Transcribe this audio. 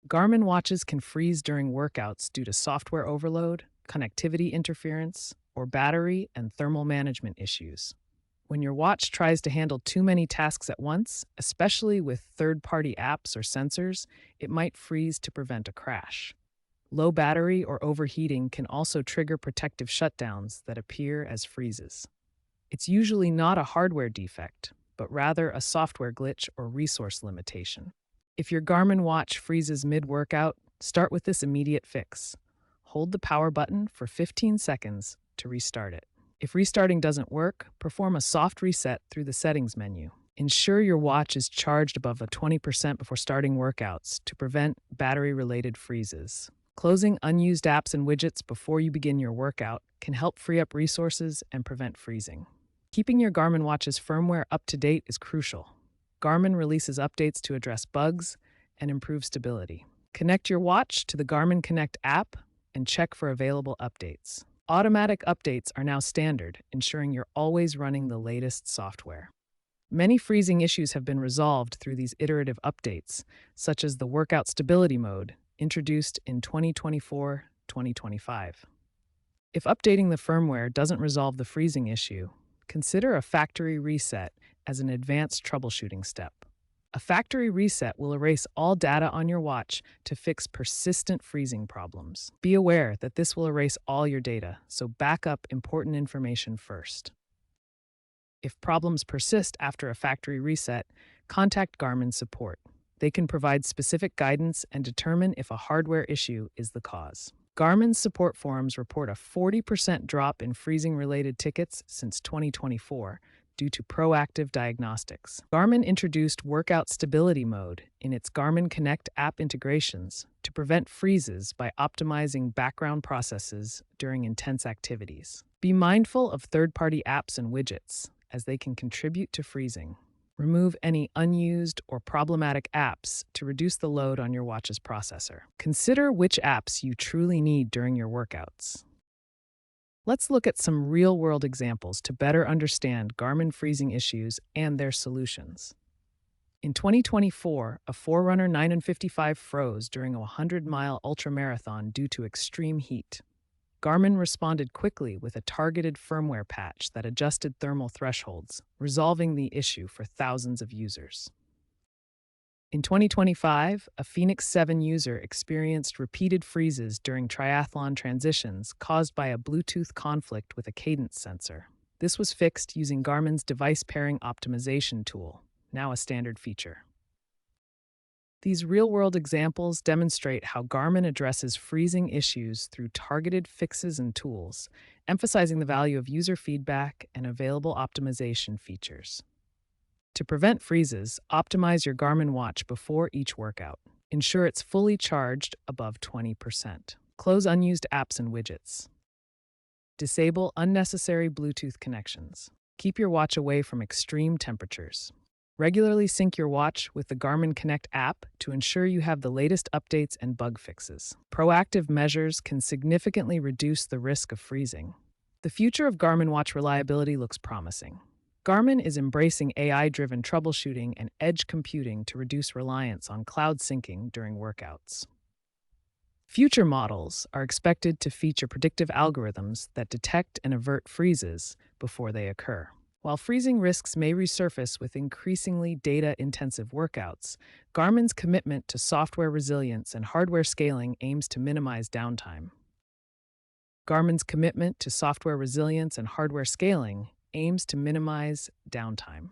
Garmin watches can freeze during workouts due to software overload, connectivity interference, or battery and thermal management issues. When your watch tries to handle too many tasks at once, especially with third party apps or sensors, it might freeze to prevent a crash. Low battery or overheating can also trigger protective shutdowns that appear as freezes. It's usually not a hardware defect, but rather a software glitch or resource limitation. If your Garmin watch freezes mid workout, start with this immediate fix. Hold the power button for 15 seconds to restart it. If restarting doesn't work, perform a soft reset through the settings menu. Ensure your watch is charged above 20% before starting workouts to prevent battery-related freezes. Closing unused apps and widgets before you begin your workout can help free up resources and prevent freezing. Keeping your Garmin watch's firmware up to date is crucial. Garmin releases updates to address bugs and improve stability. Connect your watch to the Garmin Connect app and check for available updates. Automatic updates are now standard, ensuring you're always running the latest software. Many freezing issues have been resolved through these iterative updates, such as the Workout Stability Mode, introduced in 2024-2025. If updating the firmware doesn't resolve the freezing issue, consider a factory reset as an advanced troubleshooting step. A factory reset will erase all data on your watch to fix persistent freezing problems. Be aware that this will erase all your data, so back up important information first. If problems persist after a factory reset, contact Garmin support. They can provide specific guidance and determine if a hardware issue is the cause. Garmin's support forums report a 40% drop in freezing-related tickets since 2024 due to proactive diagnostics. Garmin introduced Workout Stability Mode in its Garmin Connect app integrations to prevent freezes by optimizing background processes during intense activities. Be mindful of third-party apps and widgets, as they can contribute to freezing. Remove any unused or problematic apps to reduce the load on your watch's processor. Consider which apps you truly need during your workouts. Let's look at some real-world examples to better understand Garmin freezing issues and their solutions. In 2024, a Forerunner 955 froze during a 100-mile ultramarathon due to extreme heat. Garmin responded quickly with a targeted firmware patch that adjusted thermal thresholds, resolving the issue for thousands of users. In 2025, a Phoenix 7 user experienced repeated freezes during triathlon transitions caused by a Bluetooth conflict with a cadence sensor. This was fixed using Garmin's device pairing optimization tool, now a standard feature. These real-world examples demonstrate how Garmin addresses freezing issues through targeted fixes and tools, emphasizing the value of user feedback and available optimization features. To prevent freezes, optimize your Garmin watch before each workout. Ensure it's fully charged above 20%. Close unused apps and widgets. Disable unnecessary Bluetooth connections. Keep your watch away from extreme temperatures. Regularly sync your watch with the Garmin Connect app to ensure you have the latest updates and bug fixes. Proactive measures can significantly reduce the risk of freezing. The future of Garmin watch reliability looks promising. Garmin is embracing AI-driven troubleshooting and edge computing to reduce reliance on cloud syncing during workouts. Future models are expected to feature predictive algorithms that detect and avert freezes before they occur. While freezing risks may resurface with increasingly data-intensive workouts, Garmin's commitment to software resilience and hardware scaling aims to minimize downtime. Garmin's commitment to software resilience and hardware scaling aims to minimize downtime.